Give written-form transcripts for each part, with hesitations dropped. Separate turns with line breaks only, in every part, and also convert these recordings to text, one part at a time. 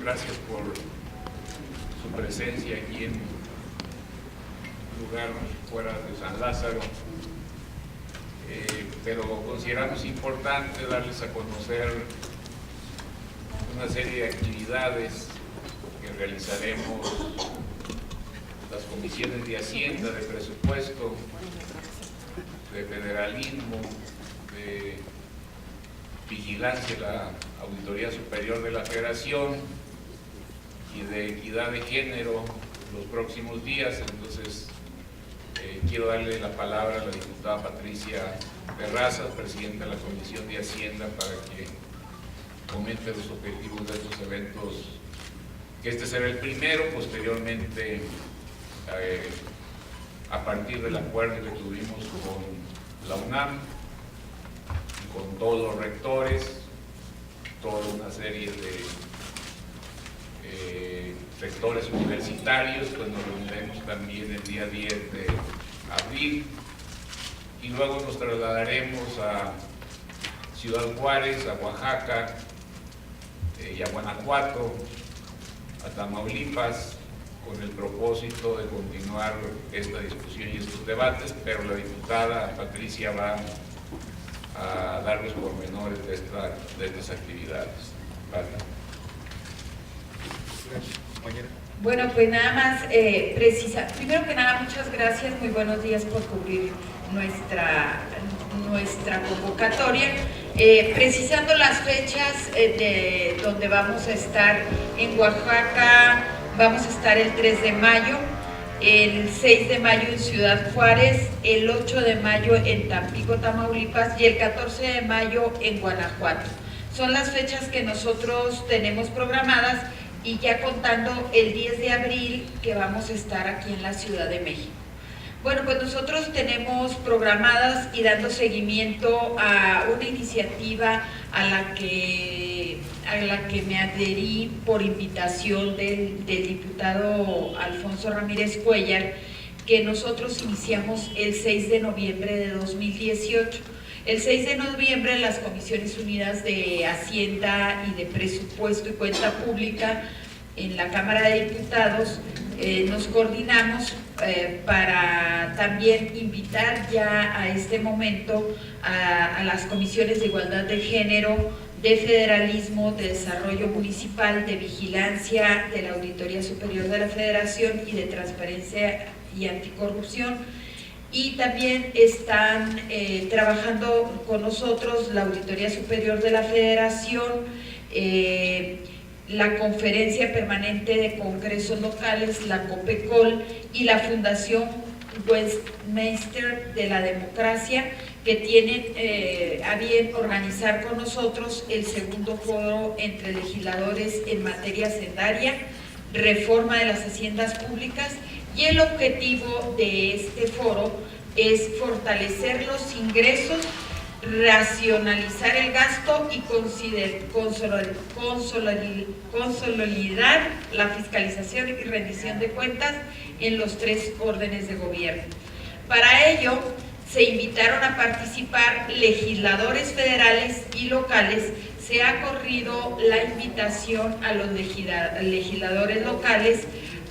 Gracias por su presencia aquí en un lugar fuera de San Lázaro, pero consideramos importante darles a conocer una serie de actividades que realizaremos las comisiones de Hacienda, de Presupuesto, de Federalismo, de Vigilancia de la Auditoría Superior de la Federación y de Equidad de Género los próximos días. Entonces quiero darle la palabra a la diputada Patricia Terrazas, presidenta de la Comisión de Hacienda, para que comente los objetivos de estos eventos, que este será el primero. Posteriormente, a partir del acuerdo que tuvimos con la UNAM y con todos los rectores, toda una serie de rectores universitarios, pues nos reuniremos también el día 10 de abril y luego nos trasladaremos a Ciudad Juárez, a Oaxaca y a Guanajuato, a Tamaulipas, con el propósito de continuar esta discusión y estos debates, pero la diputada Patricia va a dar los pormenores de estas actividades. Gracias.
Bueno, pues nada más primero que nada, muchas gracias, muy buenos días por cubrir nuestra convocatoria. Precisando las fechas de donde vamos a estar: en Oaxaca vamos a estar el 3 de mayo, el 6 de mayo en Ciudad Juárez, el 8 de mayo en Tampico, Tamaulipas, y el 14 de mayo en Guanajuato. Son las fechas que nosotros tenemos programadas, y ya contando el 10 de abril que vamos a estar aquí en la Ciudad de México. Bueno, pues nosotros tenemos programadas y dando seguimiento a una iniciativa a la que me adherí por invitación del diputado Alfonso Ramírez Cuellar, que nosotros iniciamos el 6 de noviembre de 2018. El 6 de noviembre las Comisiones Unidas de Hacienda y de Presupuesto y Cuenta Pública en la Cámara de Diputados nos coordinamos para también invitar ya a este momento a las comisiones de Igualdad de Género, de Federalismo, de Desarrollo Municipal, de Vigilancia de la Auditoría Superior de la Federación y de Transparencia y Anticorrupción. Y también están trabajando con nosotros la Auditoría Superior de la Federación, la Conferencia Permanente de Congresos Locales, la COPECOL, y la Fundación Westminster de la Democracia, que tienen a bien organizar con nosotros el segundo foro entre legisladores en materia hacendaria, reforma de las haciendas públicas. Y el objetivo de este foro es fortalecer los ingresos, racionalizar el gasto y consolidar la fiscalización y rendición de cuentas en los 3 órdenes de gobierno. Para ello, se invitaron a participar legisladores federales y locales. Se ha corrido la invitación a los legisladores locales,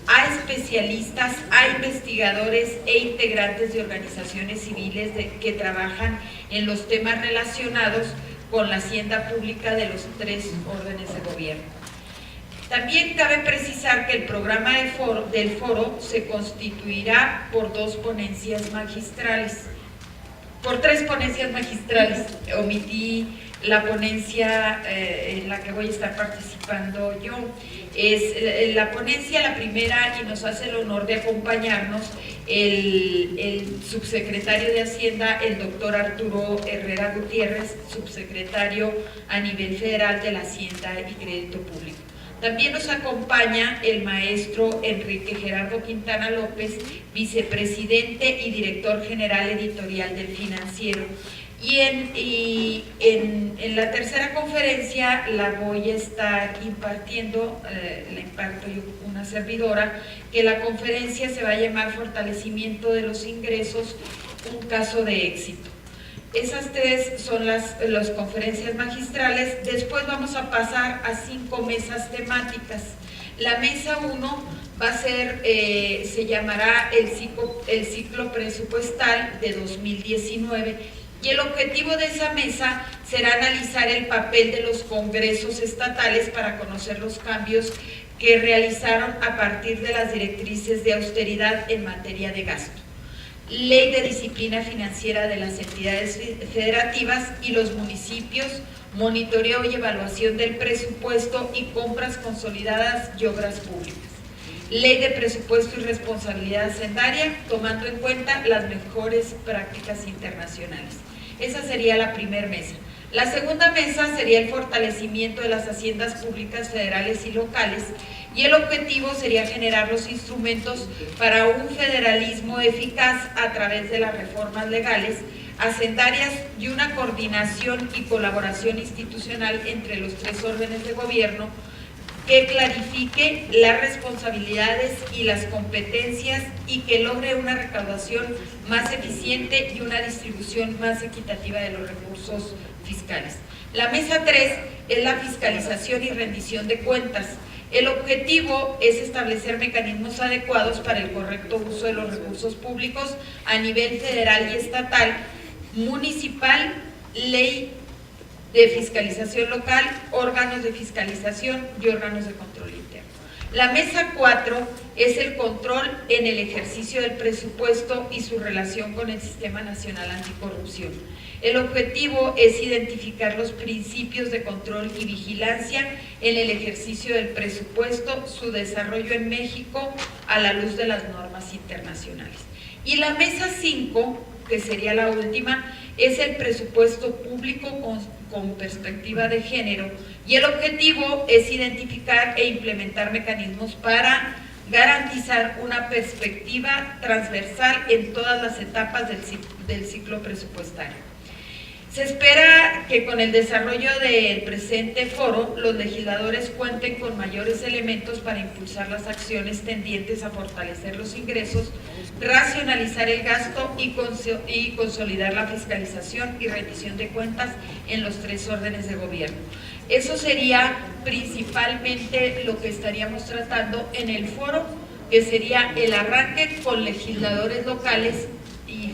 a especialistas, a investigadores e integrantes de organizaciones civiles que trabajan en los temas relacionados con la hacienda pública de los 3 órdenes de gobierno. También cabe precisar que el programa del foro se constituirá por 3 ponencias magistrales. Omití la ponencia en la que voy a estar participando yo. Es la ponencia, la primera, y nos hace el honor de acompañarnos el subsecretario de Hacienda, el doctor Arturo Herrera Gutiérrez, subsecretario a nivel federal de la Hacienda y Crédito Público. También nos acompaña el maestro Enrique Gerardo Quintana López, vicepresidente y director general editorial del Financiero. Y en la tercera conferencia la voy a estar impartiendo, la imparto yo, una servidora, que la conferencia se va a llamar Fortalecimiento de los Ingresos, un caso de éxito. Esas 3 son las conferencias magistrales. Después vamos a pasar a 5 mesas temáticas. La mesa 1 va a ser, se llamará el ciclo presupuestal de 2019, y el objetivo de esa mesa será analizar el papel de los congresos estatales para conocer los cambios que realizaron a partir de las directrices de austeridad en materia de gasto, ley de disciplina financiera de las entidades federativas y los municipios, monitoreo y evaluación del presupuesto y compras consolidadas y obras públicas, ley de presupuesto y responsabilidad hacendaria, tomando en cuenta las mejores prácticas internacionales. Esa sería la primera mesa. La segunda mesa sería el fortalecimiento de las haciendas públicas federales y locales, y el objetivo sería generar los instrumentos para un federalismo eficaz a través de las reformas legales, hacendarias y una coordinación y colaboración institucional entre los 3 órdenes de gobierno que clarifique las responsabilidades y las competencias y que logre una recaudación más eficiente y una distribución más equitativa de los recursos fiscales. La mesa 3 es la fiscalización y rendición de cuentas. El objetivo es establecer mecanismos adecuados para el correcto uso de los recursos públicos a nivel federal y estatal, municipal, ley de fiscalización local, órganos de fiscalización y órganos de control interno. La mesa 4 es el control en el ejercicio del presupuesto y su relación con el Sistema Nacional Anticorrupción. El objetivo es identificar los principios de control y vigilancia en el ejercicio del presupuesto, su desarrollo en México a la luz de las normas internacionales. Y la mesa 5, que sería la última, es el presupuesto público con perspectiva de género, y el objetivo es identificar e implementar mecanismos para garantizar una perspectiva transversal en todas las etapas del ciclo presupuestario. Se espera que con el desarrollo del presente foro, los legisladores cuenten con mayores elementos para impulsar las acciones tendientes a fortalecer los ingresos, racionalizar el gasto y consolidar la fiscalización y rendición de cuentas en los 3 órdenes de gobierno. Eso sería principalmente lo que estaríamos tratando en el foro, que sería el arranque con legisladores locales y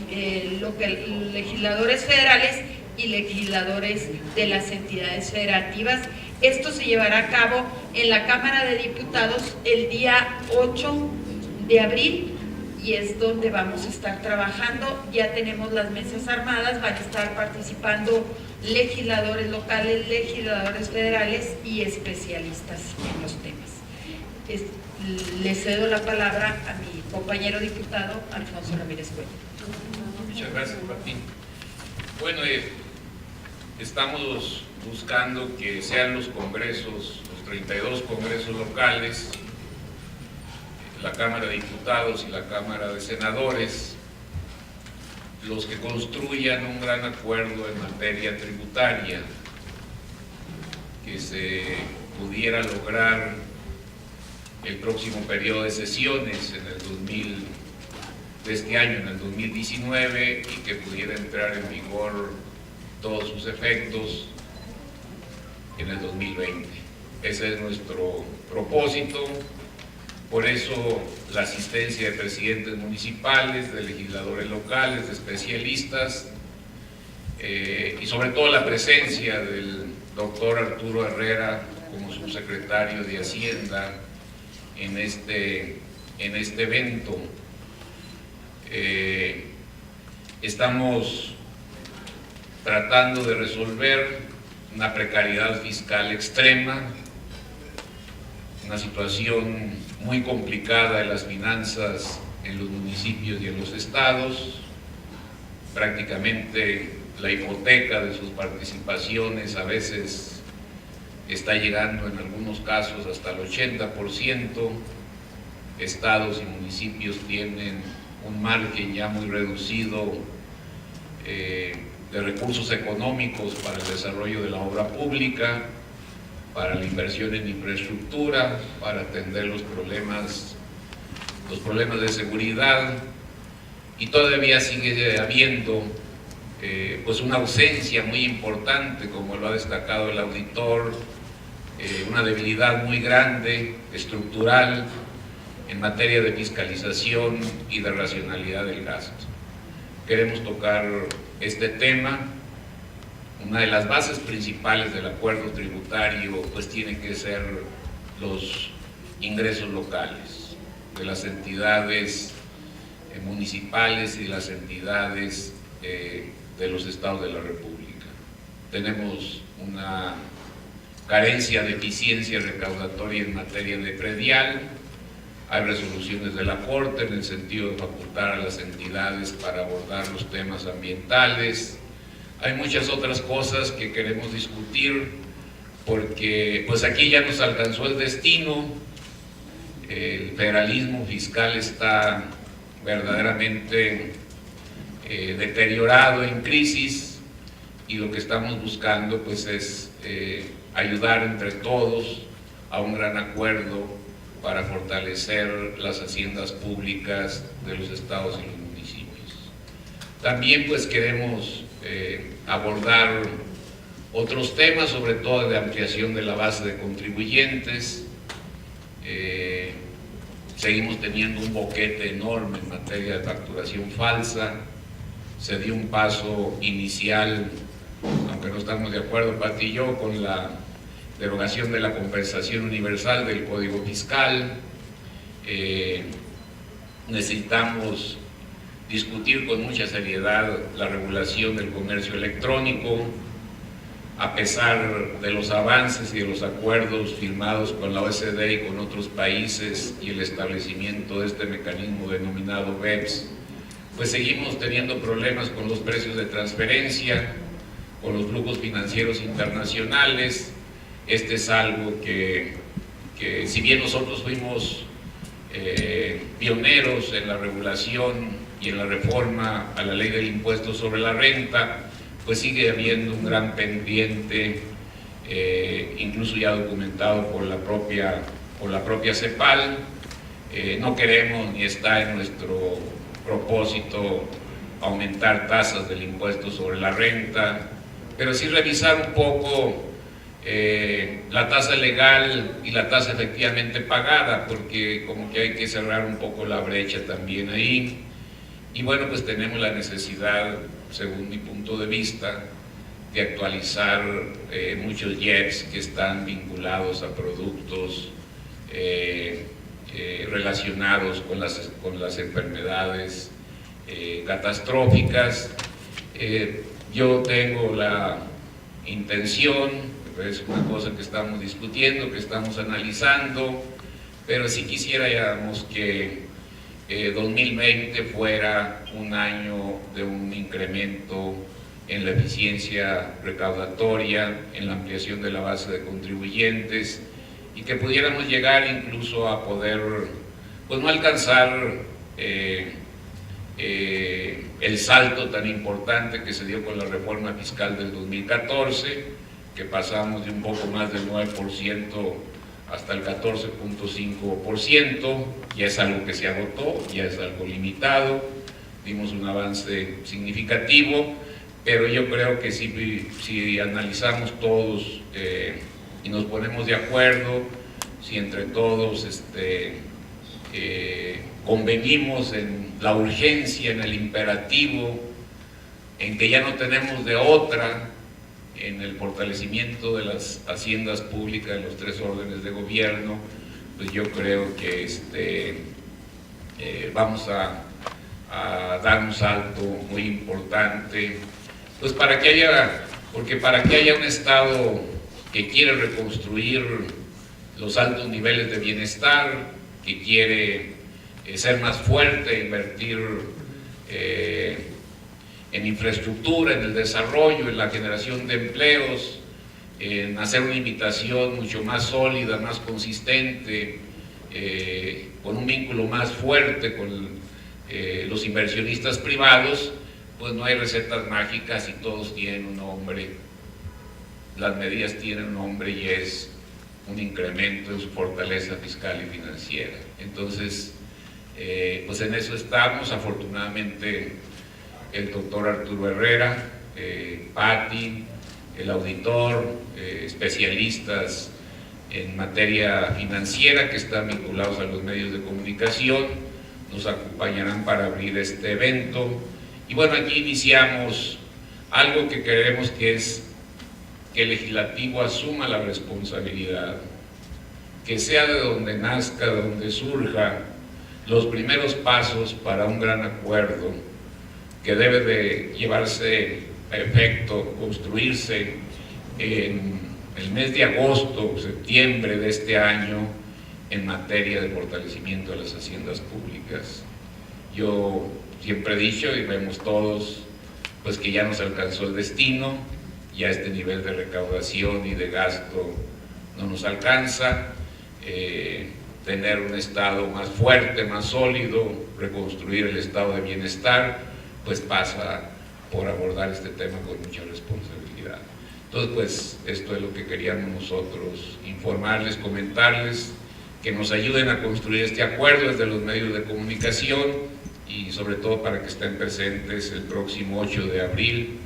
legisladores federales y legisladores de las entidades federativas. Esto se llevará a cabo en la Cámara de Diputados el día 8 de abril y es donde vamos a estar trabajando. Ya tenemos las mesas armadas, van a estar participando legisladores locales, legisladores federales y especialistas en los temas. Le cedo la palabra a mi compañero diputado Alfonso Ramírez Cuellar.
Muchas gracias, Martín. Bueno, estamos buscando que sean los congresos, los 32 congresos locales, la Cámara de Diputados y la Cámara de Senadores, los que construyan un gran acuerdo en materia tributaria, que se pudiera lograr el próximo periodo de sesiones en el de este año, en el 2019, y que pudiera entrar en vigor todos sus efectos en el 2020. Ese es nuestro propósito. Por eso la asistencia de presidentes municipales, de legisladores locales, de especialistas, y sobre todo la presencia del doctor Arturo Herrera como subsecretario de Hacienda en este evento. Estamos tratando de resolver una precariedad fiscal extrema, una situación muy complicada de las finanzas en los municipios y en los estados. Prácticamente la hipoteca de sus participaciones a veces está llegando en algunos casos hasta el 80%. Estados y municipios tienen un margen ya muy reducido de recursos económicos para el desarrollo de la obra pública, para la inversión en infraestructura, para atender los problemas de seguridad, y todavía sigue habiendo pues una ausencia muy importante, como lo ha destacado el auditor, una debilidad muy grande, estructural, en materia de fiscalización y de racionalidad del gasto. Queremos tocar este tema. Una de las bases principales del acuerdo tributario pues tiene que ser los ingresos locales de las entidades municipales y de las entidades de los estados de la República. Tenemos una carencia de eficiencia recaudatoria en materia de predial. Hay resoluciones de la Corte en el sentido de facultar a las entidades para abordar los temas ambientales. Hay muchas otras cosas que queremos discutir porque pues aquí ya nos alcanzó el destino. El federalismo fiscal está verdaderamente deteriorado, en crisis, y lo que estamos buscando pues es ayudar entre todos a un gran acuerdo para fortalecer las haciendas públicas de los estados y los municipios. También pues queremos abordar otros temas, sobre todo de ampliación de la base de contribuyentes. Seguimos teniendo un boquete enorme en materia de facturación falsa. Se dio un paso inicial, aunque no estamos de acuerdo, Pati y yo, con la derogación de la compensación universal del Código Fiscal. Necesitamos discutir con mucha seriedad la regulación del comercio electrónico, a pesar de los avances y de los acuerdos firmados con la OECD y con otros países y el establecimiento de este mecanismo denominado BEPS, pues seguimos teniendo problemas con los precios de transferencia, con los flujos financieros internacionales. Este es algo que si bien nosotros fuimos pioneros en la regulación y en la reforma a la ley del impuesto sobre la renta, pues sigue habiendo un gran pendiente, incluso ya documentado por la propia CEPAL. No queremos ni está en nuestro propósito aumentar tasas del impuesto sobre la renta, pero sí revisar un poco la tasa legal y la tasa efectivamente pagada, porque como que hay que cerrar un poco la brecha también ahí. Y bueno, pues tenemos la necesidad, según mi punto de vista, de actualizar muchos IEPS que están vinculados a productos relacionados con las enfermedades catastróficas. Yo tengo la intención, es una cosa que estamos discutiendo, que estamos analizando, pero sí quisiéramos que 2020 fuera un año de un incremento en la eficiencia recaudatoria, en la ampliación de la base de contribuyentes, y que pudiéramos llegar incluso a poder, pues no alcanzar el salto tan importante que se dio con la reforma fiscal del 2014, que pasamos de un poco más del 9% hasta el 14.5%, ya es algo que se agotó, ya es algo limitado, dimos un avance significativo, pero yo creo que si analizamos todos y nos ponemos de acuerdo, si entre todos convenimos en la urgencia, en el imperativo, en que ya no tenemos de otra, en el fortalecimiento de las haciendas públicas en los tres órdenes de gobierno, pues yo creo que vamos a dar un salto muy importante, pues para que haya un Estado que quiere reconstruir los altos niveles de bienestar, que quiere ser más fuerte, invertir en infraestructura, en el desarrollo, en la generación de empleos, en hacer una invitación mucho más sólida, más consistente, con un vínculo más fuerte con los inversionistas privados, pues no hay recetas mágicas y todos tienen un nombre. Las medidas tienen un nombre y es un incremento en su fortaleza fiscal y financiera. Entonces, pues en eso estamos. Afortunadamente el doctor Arturo Herrera, Patti, el auditor, especialistas en materia financiera que están vinculados a los medios de comunicación, nos acompañarán para abrir este evento. Y bueno, aquí iniciamos algo que queremos, que es que el legislativo asuma la responsabilidad, que sea de donde nazca, de donde surja, los primeros pasos para un gran acuerdo que debe de llevarse a efecto, construirse en el mes de agosto o septiembre de este año en materia de fortalecimiento de las haciendas públicas. Yo siempre he dicho, y vemos todos, pues que ya nos alcanzó el destino, ya este nivel de recaudación y de gasto no nos alcanza. Tener un Estado más fuerte, más sólido, reconstruir el estado de bienestar, pues pasa por abordar este tema con mucha responsabilidad. Entonces, pues esto es lo que queríamos nosotros informarles, comentarles, que nos ayuden a construir este acuerdo desde los medios de comunicación y sobre todo para que estén presentes el próximo 8 de abril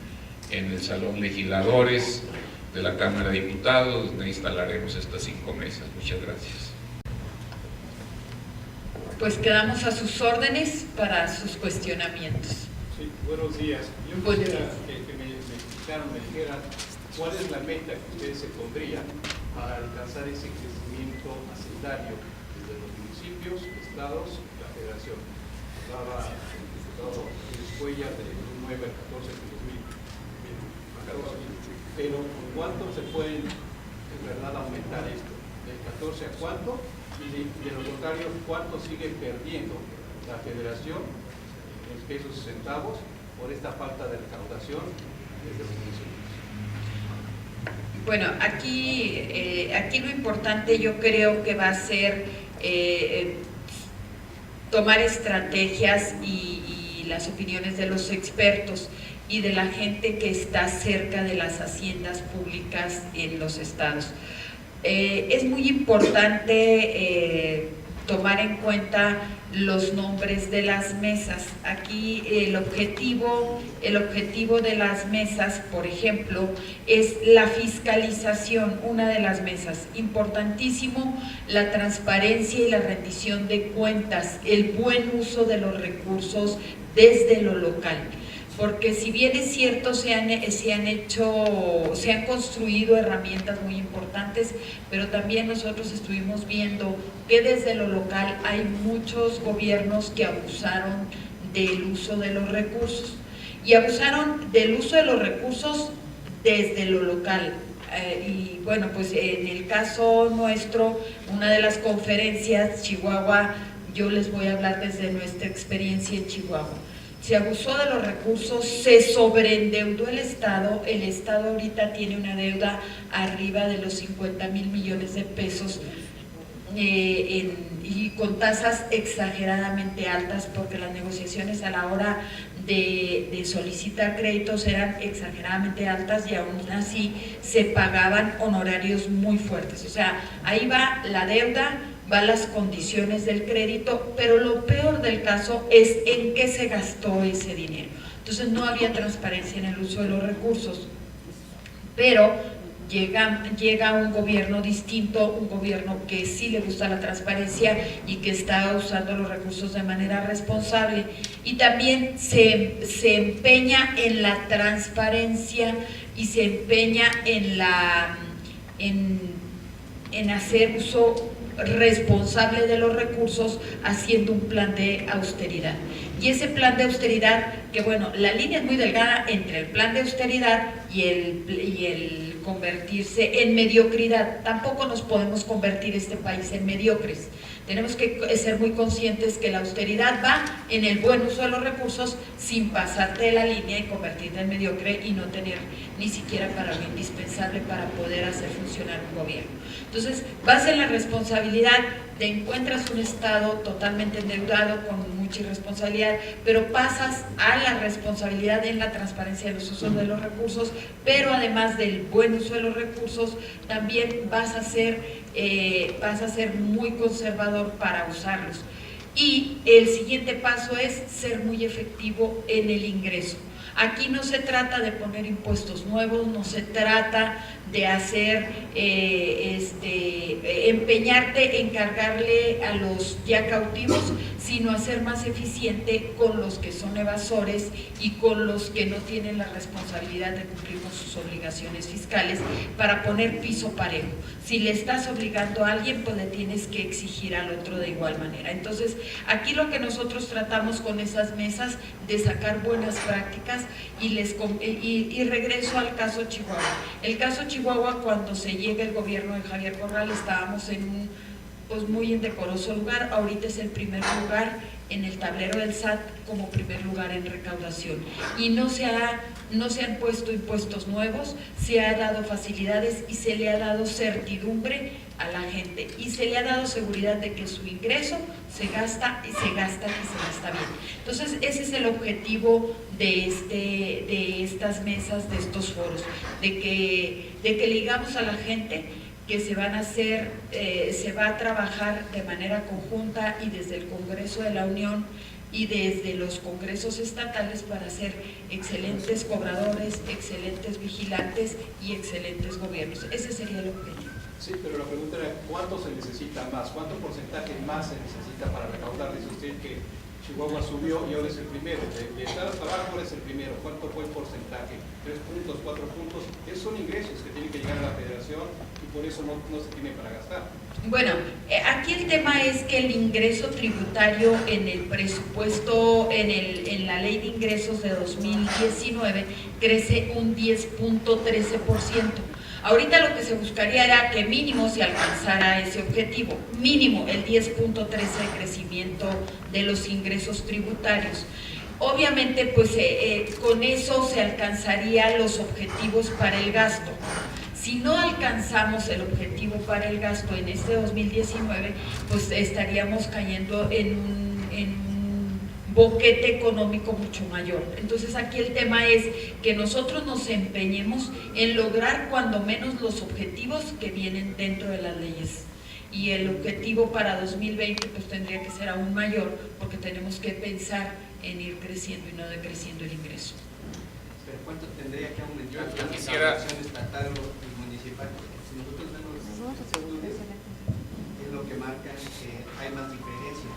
en el Salón Legisladores de la Cámara de Diputados, donde instalaremos estas 5 mesas. Muchas gracias.
Pues quedamos a sus órdenes para sus cuestionamientos.
Sí, buenos días. Yo quisiera que me explicaran, me dijeran cuál es la meta que ustedes se pondrían para alcanzar ese crecimiento hacendario desde los municipios, estados y la federación. Hablaba el diputado Escuella de 2009 al 14 de 2014. Pero ¿cuánto se pueden en verdad aumentar esto? ¿Del 14 a cuánto? Y de lo contrario, ¿cuánto sigue perdiendo la federación en pesos y centavos por esta falta de recaudación desde los municipios?
Bueno, aquí lo importante yo creo que va a ser tomar estrategias y las opiniones de los expertos y de la gente que está cerca de las haciendas públicas en los estados. Es muy importante tomar en cuenta los nombres de las mesas. Aquí el objetivo de las mesas, por ejemplo, es la fiscalización, una de las mesas. Importantísimo, la transparencia y la rendición de cuentas, el buen uso de los recursos desde lo local. Porque si bien es cierto, se han construido herramientas muy importantes, pero también nosotros estuvimos viendo que desde lo local hay muchos gobiernos que abusaron del uso de los recursos, y abusaron del uso de los recursos desde lo local. Y bueno, pues en el caso nuestro, una de las conferencias, Chihuahua, yo les voy a hablar desde nuestra experiencia en Chihuahua. Se abusó de los recursos, se sobreendeudó el Estado ahorita tiene una deuda arriba de los 50,000 millones de pesos y con tasas exageradamente altas, porque las negociaciones a la hora de solicitar créditos eran exageradamente altas y aún así se pagaban honorarios muy fuertes. O sea, ahí va la deuda, van las condiciones del crédito, pero lo peor del caso es en qué se gastó ese dinero. Entonces no había transparencia en el uso de los recursos, pero llega un gobierno distinto, un gobierno que sí le gusta la transparencia y que está usando los recursos de manera responsable, y también se empeña en la transparencia y se empeña en hacer uso responsable de los recursos, haciendo un plan de austeridad. Y ese plan de austeridad, que bueno, la línea es muy delgada entre el plan de austeridad y el convertirse en mediocridad. Tampoco nos podemos convertir este país en mediocres. Tenemos que ser muy conscientes que la austeridad va en el buen uso de los recursos, sin pasarte de la línea y convertirte en mediocre y no tener ni siquiera para lo indispensable para poder hacer funcionar un gobierno. Entonces, vas en la responsabilidad, te encuentras un Estado totalmente endeudado, con mucha irresponsabilidad, pero pasas a la responsabilidad en la transparencia de los usos de los recursos, pero además del buen uso de los recursos, también vas a ser muy conservador para usarlos. Y el siguiente paso es ser muy efectivo en el ingreso. Aquí no se trata de poner impuestos nuevos, no se trata de hacer, empeñarte en cargarle a los ya cautivos, sino hacer más eficiente con los que son evasores y con los que no tienen la responsabilidad de cumplir con sus obligaciones fiscales, para poner piso parejo. Si le estás obligando a alguien, pues le tienes que exigir al otro de igual manera. Entonces, aquí lo que nosotros tratamos con esas mesas de sacar buenas prácticas y regreso al caso Chihuahua. El caso Chihuahua, cuando se llega el gobierno de Javier Corral, estábamos en un pues muy indecoroso lugar. Ahorita es el primer lugar en el tablero del SAT como primer lugar en recaudación, y no se han puesto impuestos nuevos, se ha dado facilidades y se le ha dado certidumbre a la gente, y se le ha dado seguridad de que su ingreso se gasta y se gasta bien. Entonces ese es el objetivo de estas mesas, de estos foros, de que le digamos a la gente que se va a trabajar de manera conjunta y desde el Congreso de la Unión y desde los congresos estatales para ser excelentes cobradores, excelentes vigilantes y excelentes gobiernos. Ese sería el objetivo.
Sí, pero la pregunta era, ¿cuánto se necesita más? ¿Cuánto porcentaje más se necesita para recaudar? Dice usted que Chihuahua subió y ahora es el primero. De estar hasta abajo ahora es el primero. ¿Cuánto fue el porcentaje? ¿3 puntos, 4 puntos? Esos son ingresos que tienen que llegar a la federación y por eso no se tiene para gastar.
Bueno, aquí el tema es que el ingreso tributario en el presupuesto, en la ley de ingresos de 2019, crece un 10.13%. Ahorita lo que se buscaría era que mínimo se alcanzara ese objetivo, mínimo el 10.13% de crecimiento de los ingresos tributarios. Obviamente, pues con eso se alcanzarían los objetivos para el gasto. Si no alcanzamos el objetivo para el gasto en este 2019, pues estaríamos cayendo en un boquete económico mucho mayor. Entonces aquí el tema es que nosotros nos empeñemos en lograr cuando menos los objetivos que vienen dentro de las leyes. Y el objetivo para 2020 pues tendría que ser aún mayor, porque tenemos que pensar en ir creciendo y no decreciendo el ingreso.
¿Pero cuánto tendría que aumentar
Yo
la
quisiera
recaudación estatal y municipal? Si nosotros vemos los estudios, es lo que marca que hay más diferencia.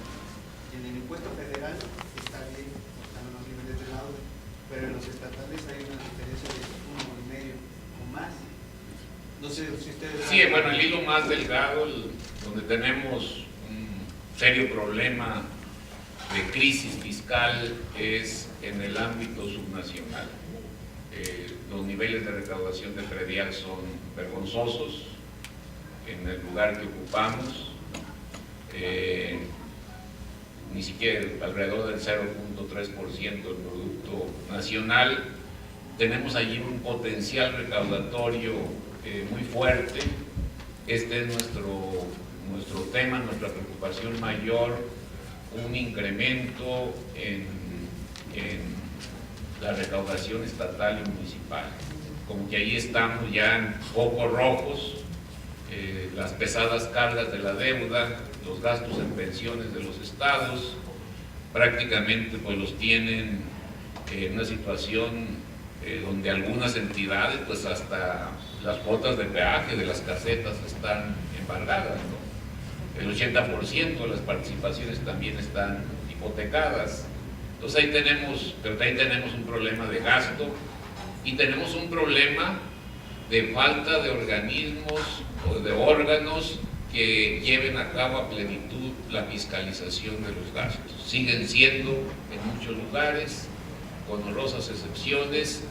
En el impuesto federal está bien, están en los niveles de laudo, pero en los estatales hay una diferencia de 1,5 o más. No sé si ustedes...
Sí, bueno, el hilo más delgado, donde tenemos un serio problema de crisis fiscal, es en el ámbito subnacional. Los niveles de recaudación de predial son vergonzosos en el lugar que ocupamos, ni siquiera alrededor del 0.3% del Producto Nacional. Tenemos allí un potencial recaudatorio muy fuerte. Este es nuestro tema, nuestra preocupación mayor, un incremento en la recaudación estatal y municipal. Como que ahí estamos ya en focos rojos, las pesadas cargas de la deuda, los gastos en pensiones de los estados, prácticamente pues los tienen en una situación donde algunas entidades, pues hasta las cuotas de peaje de las casetas están embargadas, ¿no? El 80% de las participaciones también están hipotecadas. Entonces ahí tenemos un problema de gasto y tenemos un problema de falta de organismos o de órganos que lleven a cabo a plenitud la fiscalización de los gastos. Siguen siendo en muchos lugares, con honrosas excepciones,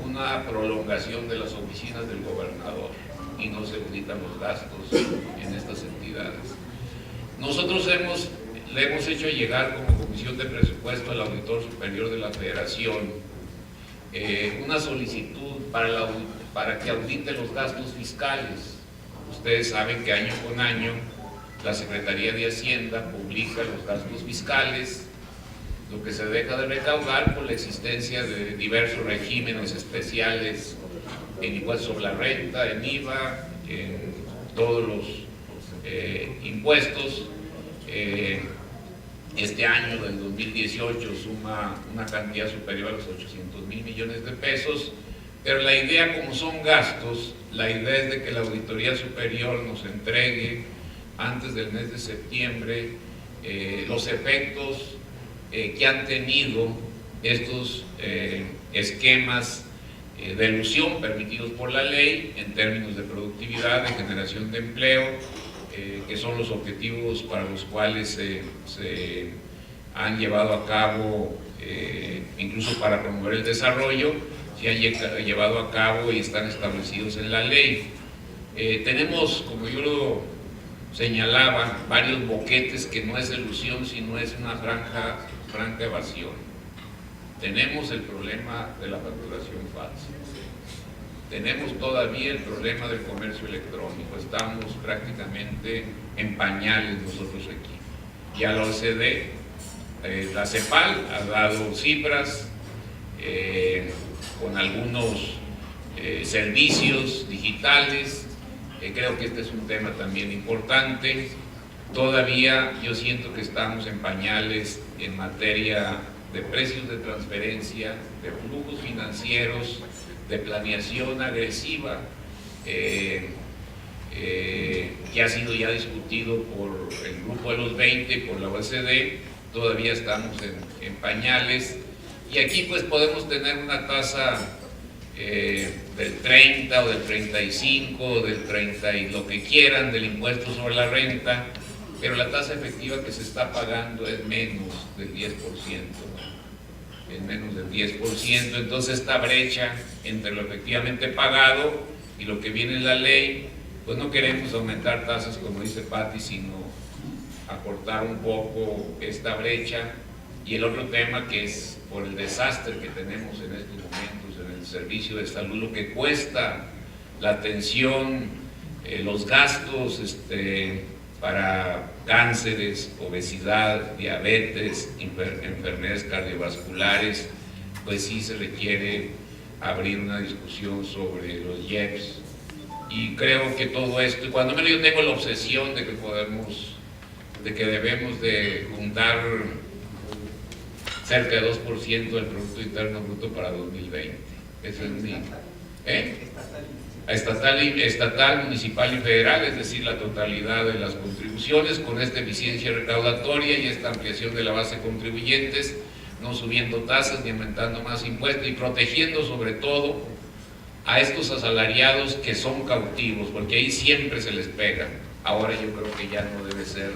una prolongación de las oficinas del gobernador y no se auditan los gastos en estas entidades. Nosotros le hemos hecho llegar como Comisión de Presupuesto al Auditor Superior de la Federación una solicitud para que audite los gastos fiscales. Ustedes saben que año con año la Secretaría de Hacienda publica los gastos fiscales, lo que se deja de recaudar por la existencia de diversos regímenes especiales en impuestos sobre la renta, en IVA, en todos los impuestos. Este año, del 2018, suma una cantidad superior a los 800,000 millones de pesos, pero la idea, como son gastos, la idea es de que la Auditoría Superior nos entregue antes del mes de septiembre los efectos que han tenido estos esquemas de elusión permitidos por la ley en términos de productividad, de generación de empleo, que son los objetivos para los cuales se han llevado a cabo, incluso para promover el desarrollo, se han llevado a cabo y están establecidos en la ley. Tenemos, como yo lo señalaba, varios boquetes que no es elusión, sino es una franca evasión. Tenemos el problema de la facturación falsa. Tenemos todavía el problema del comercio electrónico. Estamos prácticamente en pañales nosotros aquí. Ya la OCDE, la CEPAL ha dado cifras con algunos servicios digitales. Creo que este es un tema también importante. Todavía yo siento que estamos en pañales en materia de precios de transferencia, de flujos financieros, de planeación agresiva, que ha sido ya discutido por el grupo de los 20, por la OECD. Todavía estamos en pañales, y aquí pues podemos tener una tasa del 30 o del 35 o del 30 y lo que quieran del impuesto sobre la renta, pero la tasa efectiva que se está pagando es menos del 10%, es menos del 10%. Entonces esta brecha entre lo efectivamente pagado y lo que viene en la ley, pues no queremos aumentar tasas como dice Patti, sino acortar un poco esta brecha. Y el otro tema, que es por el desastre que tenemos en estos momentos en el servicio de salud, lo que cuesta la atención, los gastos para cánceres, obesidad, diabetes, enfermedades cardiovasculares, pues sí se requiere abrir una discusión sobre los IEPS. Y creo que todo esto, cuando menos yo tengo la obsesión de que debemos de juntar cerca de 2% del Producto Interno Bruto para 2020. Eso es mi... Estatal, municipal y federal, es decir, la totalidad de las contribuciones, con esta eficiencia recaudatoria y esta ampliación de la base de contribuyentes, no subiendo tasas ni aumentando más impuestos, y protegiendo sobre todo a estos asalariados que son cautivos, porque ahí siempre se les pega. Ahora yo creo que ya no debe ser,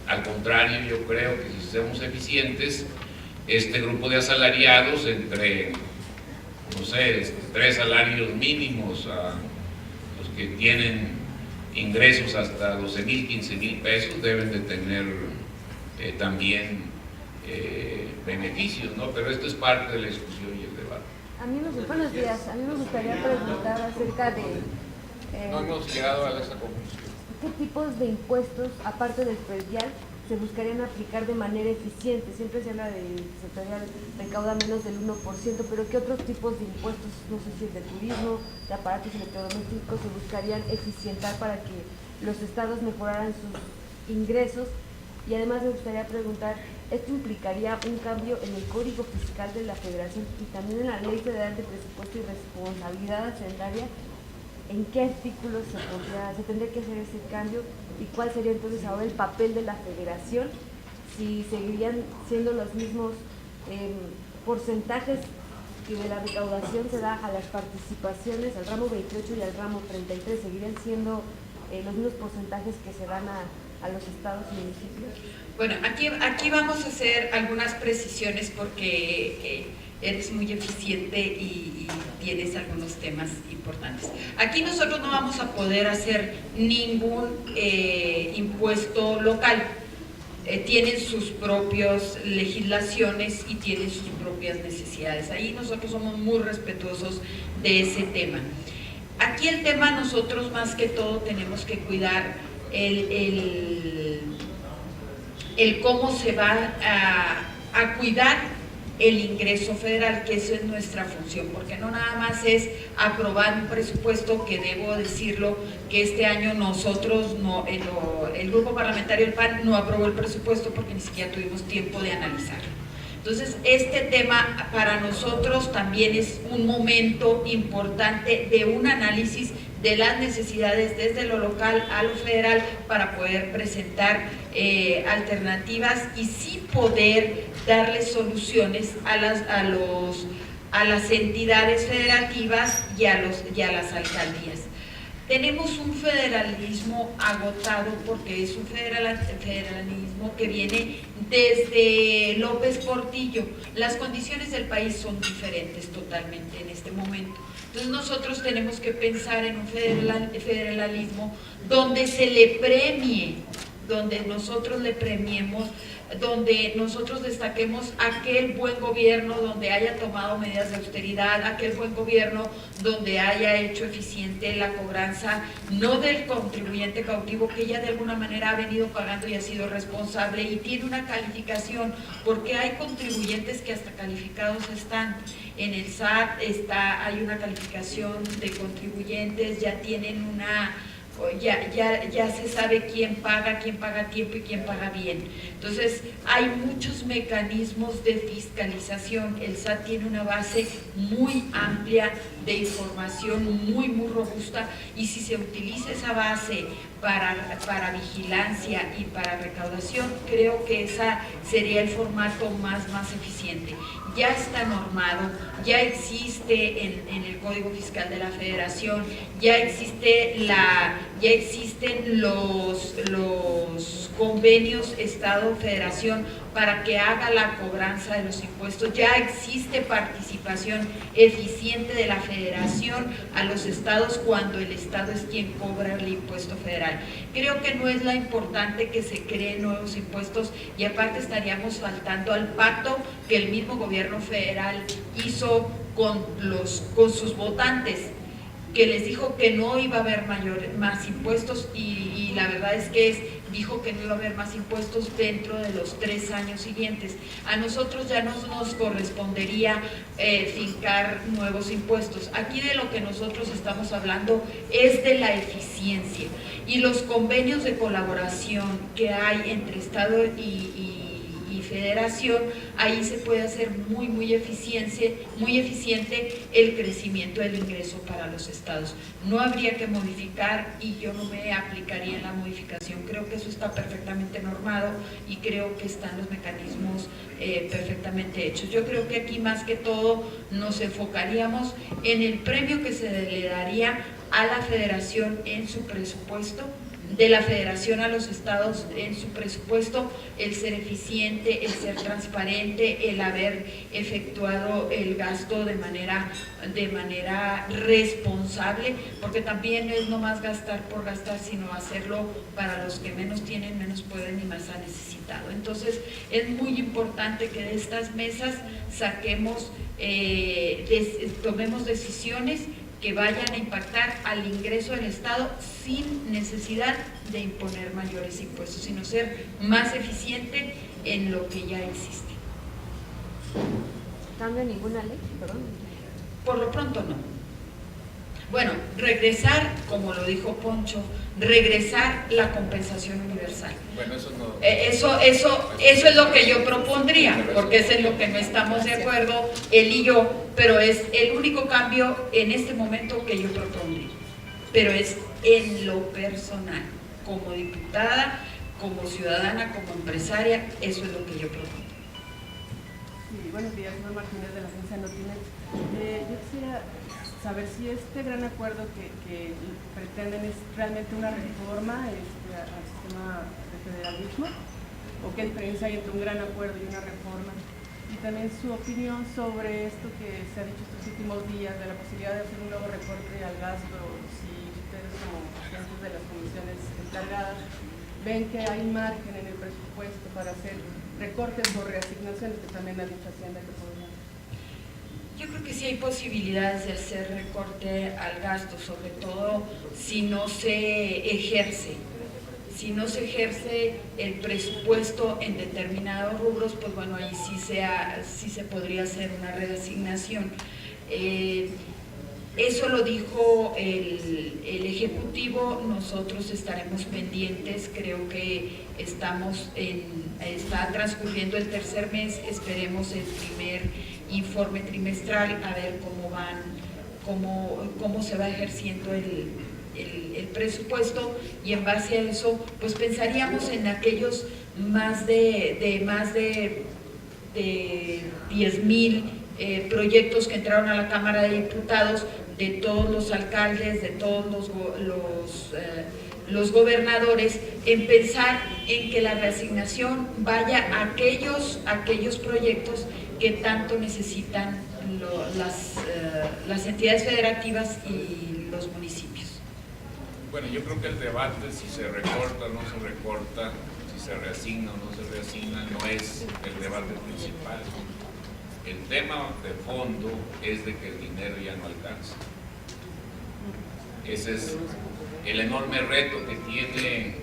al contrario, yo creo que si somos eficientes, este grupo de asalariados, entre, no sé, 3 salarios mínimos a los que tienen ingresos hasta 12,000, 15,000 pesos, deben de tener también beneficios, ¿no? Pero esto es parte de la discusión y el debate.
Buenos días, a mí me gustaría preguntar acerca de...
no hemos llegado a esa conclusión.
¿Qué tipos de impuestos, aparte del predial, se buscarían aplicar de manera eficiente? Siempre se habla de que el sectorial recauda menos del 1%, pero ¿qué otros tipos de impuestos, no sé si es de turismo, de aparatos electrodomésticos, se buscarían eficientar para que los estados mejoraran sus ingresos? Y además me gustaría preguntar, ¿esto implicaría un cambio en el Código Fiscal de la Federación y también en la Ley Federal de Presupuesto y Responsabilidad Hacendaria? ¿En qué artículos se tendría que hacer ese cambio? ¿Y cuál sería entonces ahora el papel de la Federación? Si seguirían siendo los mismos porcentajes que de la recaudación se da a las participaciones, al ramo 28 y al ramo 33, ¿seguirían siendo los mismos porcentajes que se dan a los estados y municipios?
Bueno, aquí vamos a hacer algunas precisiones porque eres muy eficiente y tienes algunos temas importantes. Aquí nosotros no vamos a poder hacer ningún impuesto local. Tienen sus propias legislaciones y tienen sus propias necesidades. Ahí nosotros somos muy respetuosos de ese tema. Aquí el tema, nosotros más que todo tenemos que cuidar el cómo se va a cuidar el ingreso federal, que eso es nuestra función, porque no nada más es aprobar un presupuesto, que debo decirlo, que este año nosotros, el grupo parlamentario del PAN no aprobó el presupuesto porque ni siquiera tuvimos tiempo de analizarlo. Entonces, este tema para nosotros también es un momento importante de un análisis de las necesidades desde lo local a lo federal para poder presentar alternativas y sí poder darle soluciones a las entidades federativas y a las alcaldías. Tenemos un federalismo agotado porque es un federalismo que viene desde López Portillo. Las condiciones del país son diferentes totalmente en este momento. Entonces nosotros tenemos que pensar en un federalismo donde se le premie, donde nosotros le premiemos, donde nosotros destaquemos aquel buen gobierno donde haya tomado medidas de austeridad, aquel buen gobierno donde haya hecho eficiente la cobranza, no del contribuyente cautivo, que ya de alguna manera ha venido pagando y ha sido responsable y tiene una calificación, porque hay contribuyentes que hasta calificados están. En el SAT hay una calificación de contribuyentes, ya tienen ya se sabe quién paga a tiempo y quién paga bien. Entonces, hay muchos mecanismos de fiscalización. El SAT tiene una base muy amplia de información, muy robusta, y si se utiliza esa base para vigilancia y para recaudación, creo que ese sería el formato más eficiente. Ya está normado, ya existe en el Código Fiscal de la Federación, ya existen los convenios Estado-Federación para que haga la cobranza de los impuestos, ya existe participación eficiente de la Federación a los estados cuando el Estado es quien cobra el impuesto federal. Creo que no es la importante que se creen nuevos impuestos, y aparte estaríamos faltando al pacto que el mismo gobierno federal hizo con sus votantes, que les dijo que no iba a haber más impuestos, y la verdad es que dijo que no iba a haber más impuestos dentro de los 3 años siguientes. A nosotros ya no nos correspondería fincar nuevos impuestos. Aquí de lo que nosotros estamos hablando es de la eficiencia, y los convenios de colaboración que hay entre Estado y Federación, ahí se puede hacer muy eficiente el crecimiento del ingreso para los estados. No habría que modificar, y yo no me aplicaría en la modificación. Creo que eso está perfectamente normado y creo que están los mecanismos perfectamente hechos. Yo creo que aquí más que todo nos enfocaríamos en el premio que se le daría a la Federación en su presupuesto, de la Federación a los estados en su presupuesto, el ser eficiente, el ser transparente, el haber efectuado el gasto de manera responsable, porque también no es nomás gastar por gastar, sino hacerlo para los que menos tienen, menos pueden y más han necesitado. Entonces, es muy importante que de estas mesas saquemos, tomemos decisiones que vayan a impactar al ingreso del Estado sin necesidad de imponer mayores impuestos, sino ser más eficiente en lo que ya existe.
¿Cambio ninguna ley? Perdón.
Por lo pronto no. Bueno, regresar, como lo dijo Poncho, regresar la compensación universal.
Bueno, eso no.
Eso es lo que yo propondría, porque eso es lo que no estamos de acuerdo él y yo, pero es el único cambio en este momento que yo propondría. Pero es en lo personal, como diputada, como ciudadana, como empresaria, eso es lo que yo propongo.
Sí, buenos días, soy Martínez de la Agencia Notinet. Yo quisiera saber si este gran acuerdo que pretenden es realmente una reforma al sistema de federalismo, o qué diferencia hay entre un gran acuerdo y una reforma, y también su opinión sobre esto que se ha dicho estos últimos días de la posibilidad de hacer un nuevo recorte al gasto, si ustedes como agentes de las comisiones encargadas ven que hay margen en el presupuesto para hacer recortes o reasignaciones, que también ha dicho Hacienda que podrían.
Yo creo que sí hay posibilidades de hacer recorte al gasto, sobre todo si no se ejerce. Si no se ejerce el presupuesto en determinados rubros, pues bueno, ahí sí se podría hacer una reasignación. Eso lo dijo el Ejecutivo, nosotros estaremos pendientes, creo que está transcurriendo el tercer mes, esperemos el primer informe trimestral a ver cómo se va ejerciendo el presupuesto, y en base a eso pues pensaríamos en aquellos más de 10,000 proyectos que entraron a la Cámara de Diputados, de todos los alcaldes, de todos los gobernadores, en pensar en que la reasignación vaya a aquellos proyectos que tanto necesitan las entidades federativas y los municipios.
Bueno, yo creo que el debate, si se recorta o no se recorta, si se reasigna o no se reasigna, no es el debate principal. El tema de fondo es de que el dinero ya no alcanza. Ese es el enorme reto que tiene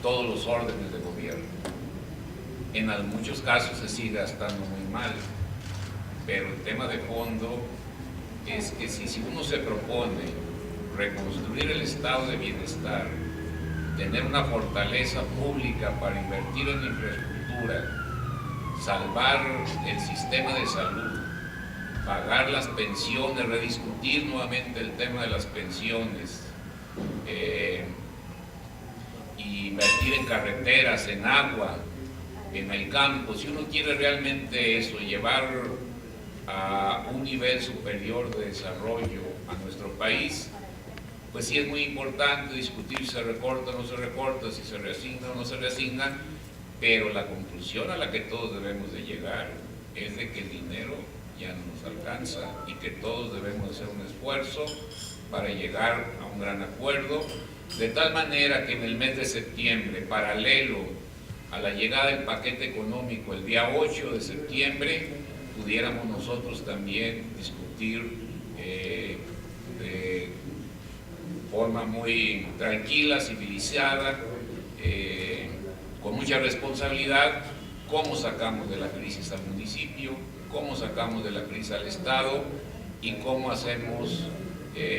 todos los órdenes de gobierno. En muchos casos se sigue gastando muy mal, pero el tema de fondo es que si uno se propone reconstruir el estado de bienestar, tener una fortaleza pública para invertir en infraestructura, salvar el sistema de salud, pagar las pensiones, rediscutir nuevamente el tema de las pensiones, y invertir en carreteras, en agua, en el campo. Si uno quiere realmente eso, llevar a un nivel superior de desarrollo a nuestro país, pues sí es muy importante discutir si se recorta o no se recorta, si se reasigna o no se reasigna, pero la conclusión a la que todos debemos de llegar es de que el dinero ya no nos alcanza y que todos debemos hacer un esfuerzo para llegar a un gran acuerdo, de tal manera que en el mes de septiembre, paralelo a la llegada del paquete económico el día 8 de septiembre, pudiéramos nosotros también discutir de forma muy tranquila, civilizada, con mucha responsabilidad, cómo sacamos de la crisis al municipio, cómo sacamos de la crisis al Estado y cómo hacemos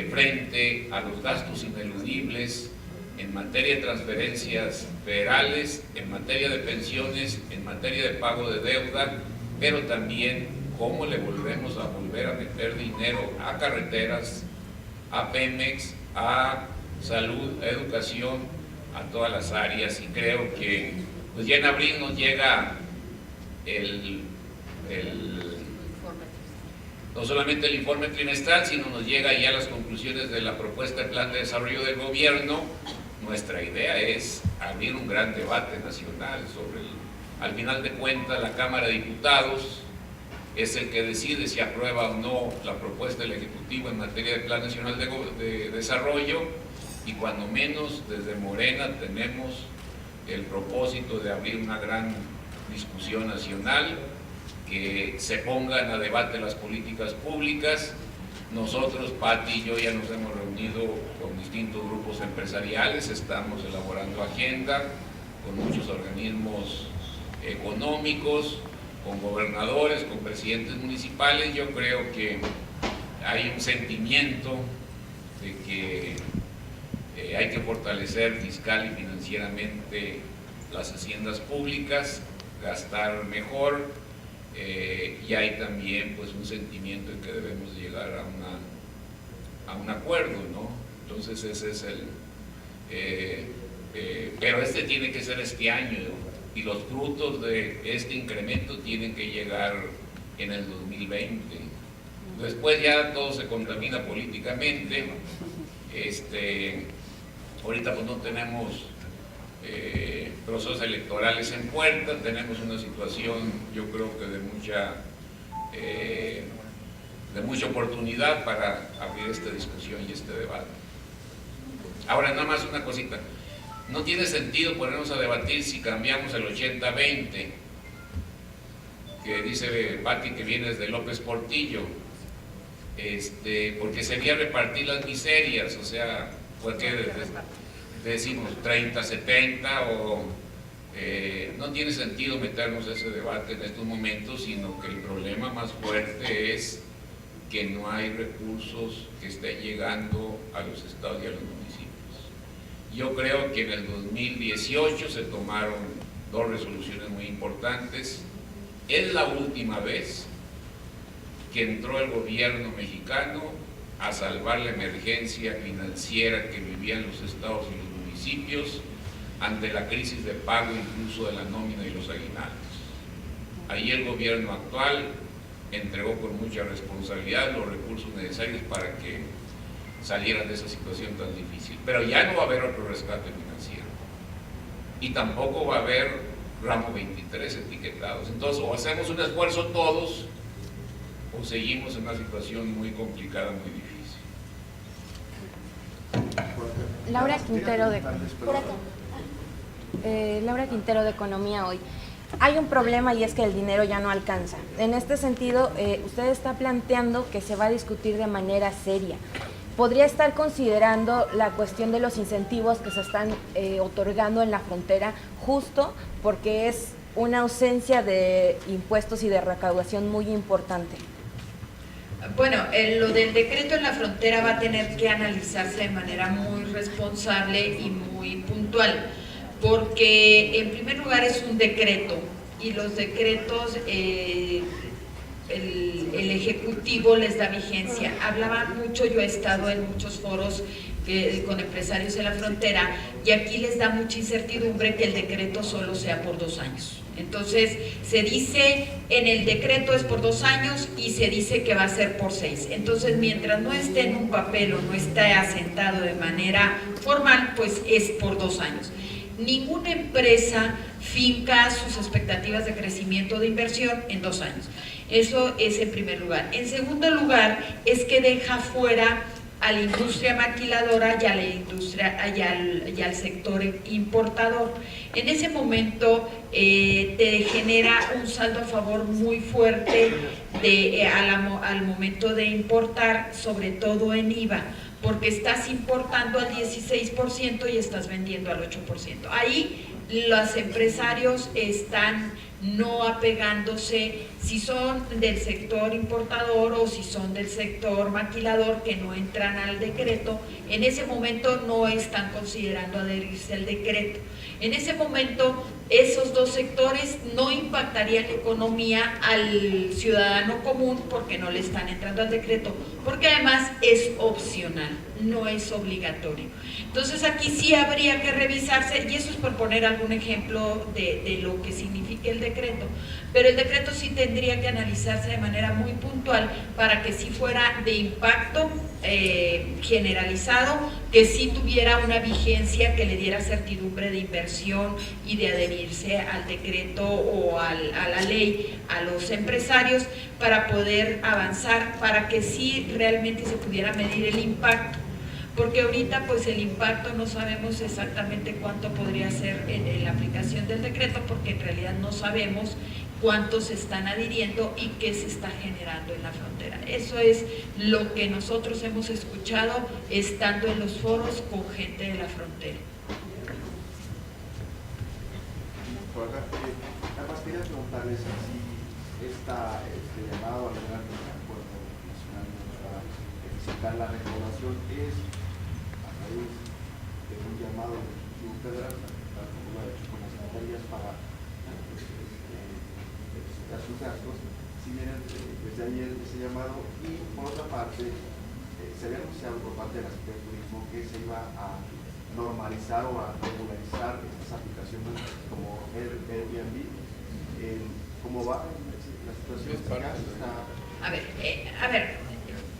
frente a los gastos ineludibles en materia de transferencias federales, en materia de pensiones, en materia de pago de deuda, pero también cómo le volvemos a meter dinero a carreteras, a Pemex, a salud, a educación, a todas las áreas. Y creo que pues ya en abril nos llega no solamente el informe trimestral, sino nos llega ya las conclusiones de la propuesta de plan de desarrollo del gobierno. Nuestra idea es abrir un gran debate nacional sobre al final de cuentas la Cámara de Diputados es el que decide si aprueba o no la propuesta del Ejecutivo en materia de Plan Nacional de Desarrollo, y cuando menos desde Morena tenemos el propósito de abrir una gran discusión nacional, que se pongan a debate las políticas públicas. Nosotros, Pati y yo, ya nos hemos reunido con distintos grupos empresariales, estamos elaborando agenda con muchos organismos económicos, con gobernadores, con presidentes municipales. Yo creo que hay un sentimiento de que hay que fortalecer fiscal y financieramente las haciendas públicas, gastar mejor, y hay también pues un sentimiento en que debemos llegar a un acuerdo, ¿no? Entonces ese es pero este tiene que ser este año, y los frutos de este incremento tienen que llegar en el 2020. Después ya todo se contamina políticamente. Ahorita pues no tenemos procesos electorales en puerta, tenemos una situación, yo creo que de mucha oportunidad para abrir esta discusión y este debate. Ahora, nada más una cosita. No tiene sentido ponernos a debatir si cambiamos el 80-20, que dice Pati que viene desde López Portillo, porque sería repartir las miserias, o sea, porque decimos 30, 70 o no tiene sentido meternos a ese debate en estos momentos, sino que el problema más fuerte es que no hay recursos que estén llegando a los estados y a los municipios. Yo creo que en el 2018 se tomaron 2 resoluciones muy importantes. Es la última vez que entró el gobierno mexicano a salvar la emergencia financiera que vivían los estados y los municipios ante la crisis de pago incluso de la nómina y los aguinaldos. Ahí el gobierno actual entregó con mucha responsabilidad los recursos necesarios para que salieran de esa situación tan difícil. Pero ya no va a haber otro rescate financiero. Y tampoco va a haber ramo 23 etiquetados. Entonces, o hacemos un esfuerzo todos, o seguimos en una situación muy complicada, muy difícil.
Laura Quintero Laura Quintero de Economía Hoy. Hay un problema y es que el dinero ya no alcanza. En este sentido, usted está planteando que se va a discutir de manera seria. ¿Podría estar considerando la cuestión de los incentivos que se están otorgando en la frontera, justo porque es una ausencia de impuestos y de recaudación muy importante?
Bueno, lo del decreto en la frontera va a tener que analizarse de manera muy responsable y muy puntual, porque en primer lugar es un decreto y los decretos el Ejecutivo les da vigencia. Hablaba mucho, yo he estado en muchos foros con empresarios de la frontera y aquí les da mucha incertidumbre que el decreto solo sea por 2 años. Entonces se dice en el decreto es por 2 años y se dice que va a ser por 6. Entonces mientras no esté en un papel o no esté asentado de manera formal, pues es por 2 años. Ninguna empresa finca sus expectativas de crecimiento de inversión en 2 años. Eso es en primer lugar. En segundo lugar, es que deja fuera a la industria maquiladora y a la industria y al sector importador. En ese momento te genera un saldo a favor muy fuerte al momento de importar, sobre todo en IVA, porque estás importando al 16% y estás vendiendo al 8%. Ahí los empresarios están no apegándose, si son del sector importador o si son del sector maquilador que no entran al decreto, en ese momento no están considerando adherirse al decreto. En ese momento esos 2 sectores no impactarían la economía al ciudadano común porque no le están entrando al decreto, porque además es opcional, no es obligatorio. Entonces aquí sí habría que revisarse, y eso es por poner algún ejemplo de lo que significa el decreto, pero el decreto sí tendría que analizarse de manera muy puntual para que sí fuera de impacto generalizado, que sí tuviera una vigencia que le diera certidumbre de inversión y de adherirse al decreto o a la ley a los empresarios para poder avanzar, para que sí realmente se pudiera medir el impacto. Porque ahorita pues el impacto no sabemos exactamente cuánto podría ser en la aplicación del decreto, porque en realidad no sabemos cuántos se están adhiriendo y qué se está generando en la frontera. Eso es lo que nosotros hemos escuchado estando en los foros con gente de la frontera.
Nada más quería preguntarles si este llamado al gran acuerdo nacional para visitar la recaudación es a raíz de un llamado del Ejecutivo Federal, tal como lo ha hecho con las materias para visitar sus gastos. Si vienen desde ayer ese llamado, y por otra parte se había anunciado por parte de la Secretaría de Turismo que se iba a normalizar o a regularizar estas aplicaciones como Airbnb. ¿Cómo va la situación?
A ver,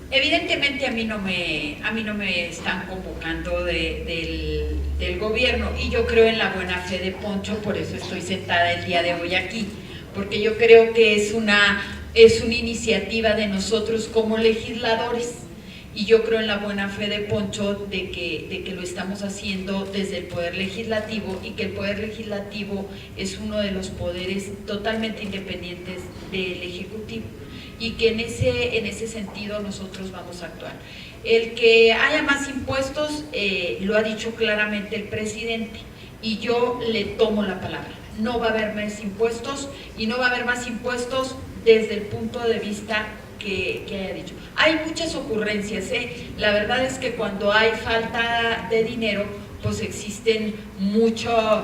evidentemente a mí no me están convocando del gobierno, y yo creo en la buena fe de Poncho, por eso estoy sentada el día de hoy aquí, porque yo creo que es una iniciativa de nosotros como legisladores. Y yo creo en la buena fe de Poncho de que lo estamos haciendo desde el Poder Legislativo, y que el Poder Legislativo es uno de los poderes totalmente independientes del Ejecutivo, y que en ese sentido nosotros vamos a actuar. El que haya más impuestos, lo ha dicho claramente el presidente, y yo le tomo la palabra. No va a haber más impuestos, y no va a haber más impuestos desde el punto de vista que haya dicho. Hay muchas ocurrencias, la verdad es que cuando hay falta de dinero, pues existen muchas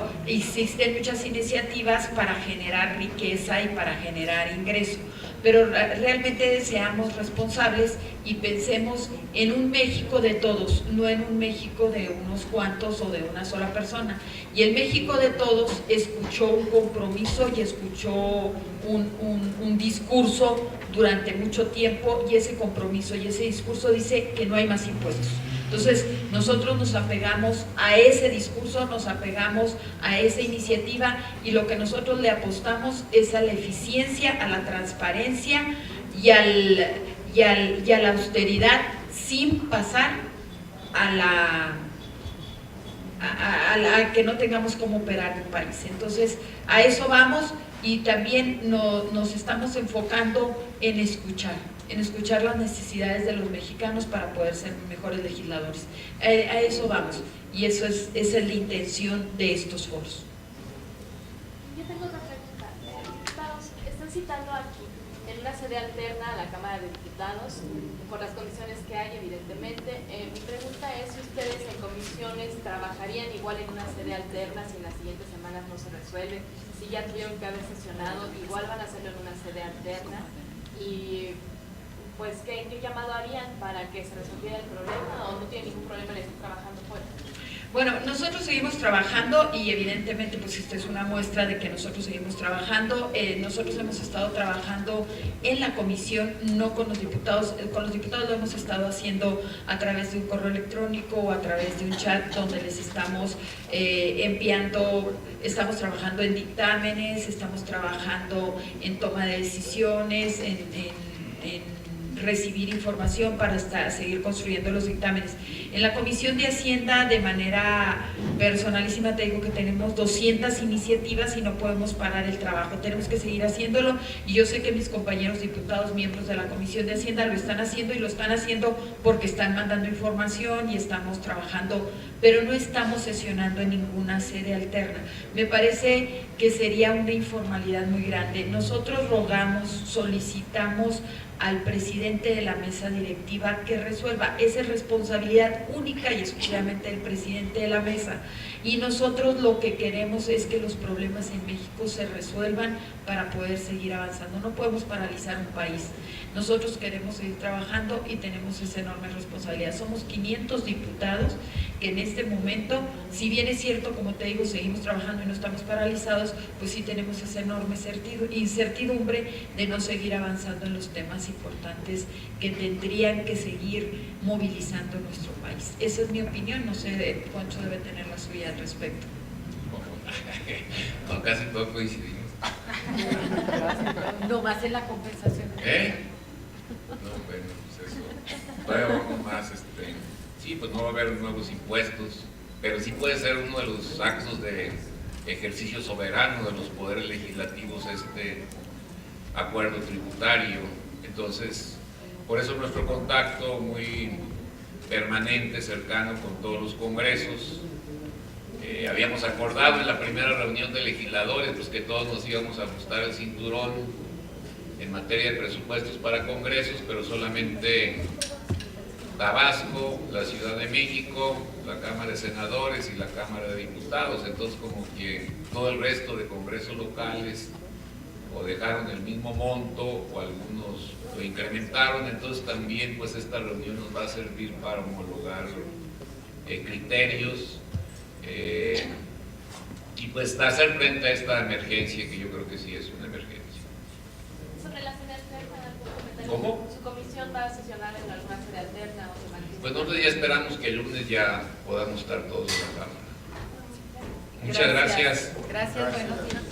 iniciativas para generar riqueza y para generar ingreso, pero realmente seamos responsables y pensemos en un México de todos, no en un México de unos cuantos o de una sola persona. Y el México de todos escuchó un compromiso y escuchó un discurso durante mucho tiempo, y ese compromiso y ese discurso dice que no hay más impuestos. Entonces, nosotros nos apegamos a ese discurso, nos apegamos a esa iniciativa, y lo que nosotros le apostamos es a la eficiencia, a la transparencia y a la austeridad, sin pasar a que no tengamos cómo operar el país. Entonces, a eso vamos, y también nos estamos enfocando en escuchar las necesidades de los mexicanos para poder ser mejores legisladores. A eso vamos, y esa es la intención de estos foros.
Yo tengo otra pregunta. Diputados, están citando aquí en una sede alterna a la Cámara de Diputados, por las condiciones que hay, evidentemente. Mi pregunta es si ustedes en comisiones trabajarían igual en una sede alterna, si en las siguientes semanas no se resuelve, si ya tuvieron que haber sesionado, igual van a hacerlo en una sede alterna, y pues ¿qué llamado harían para que se resolviera el problema, o no tienen ningún problema en estar trabajando fuera?
Bueno, nosotros seguimos trabajando, y evidentemente pues esta es una muestra de que nosotros seguimos trabajando. Nosotros hemos estado trabajando en la comisión, no con los diputados. Con los diputados lo hemos estado haciendo a través de un correo electrónico o a través de un chat donde les estamos enviando, estamos trabajando en dictámenes, estamos trabajando en toma de decisiones, en recibir información para seguir construyendo los dictámenes. En la Comisión de Hacienda, de manera personalísima, te digo que tenemos 200 iniciativas y no podemos parar el trabajo, tenemos que seguir haciéndolo, y yo sé que mis compañeros diputados, miembros de la Comisión de Hacienda, lo están haciendo, y lo están haciendo porque están mandando información y estamos trabajando, pero no estamos sesionando en ninguna sede alterna. Me parece que sería una informalidad muy grande. Nosotros rogamos, solicitamos al presidente de la mesa directiva que resuelva. Esa es responsabilidad única y exclusivamente del presidente de la mesa, y nosotros lo que queremos es que los problemas en México se resuelvan para poder seguir avanzando. No podemos paralizar un país. Nosotros queremos seguir trabajando y tenemos esa enorme responsabilidad. Somos 500 diputados que en este momento, si bien es cierto, como te digo, seguimos trabajando y no estamos paralizados, pues sí tenemos esa enorme incertidumbre de no seguir avanzando en los temas importantes que tendrían que seguir movilizando nuestro país. Esa es mi opinión, no sé, Poncho debe tener la suya al respecto.
No, casi todos coincidimos.
No más en la compensación.
No, bueno, pues eso. Todavía vamos más, sí, pues no va a haber nuevos impuestos, pero sí puede ser uno de los actos de ejercicio soberano de los poderes legislativos este acuerdo tributario. Entonces, por eso nuestro contacto muy permanente, cercano con todos los congresos. Habíamos acordado en la primera reunión de legisladores pues que todos nos íbamos a ajustar el cinturón en materia de presupuestos para congresos, pero solamente Tabasco, la Ciudad de México, la Cámara de Senadores y la Cámara de Diputados. Entonces, como que todo el resto de congresos locales o dejaron el mismo monto o algunos lo incrementaron. Entonces también pues esta reunión nos va a servir para homologar criterios y pues hacer frente a esta emergencia, que yo creo que sí es una emergencia.
Sobre la sede alterna, ¿algún comentario?
¿Cómo?
¿Su comisión va a sesionar en alguna sede alterna o se mantiene?
Pues nosotros ya esperamos que el lunes ya podamos estar todos en la Cámara. Muchas gracias.
Gracias, buenos días.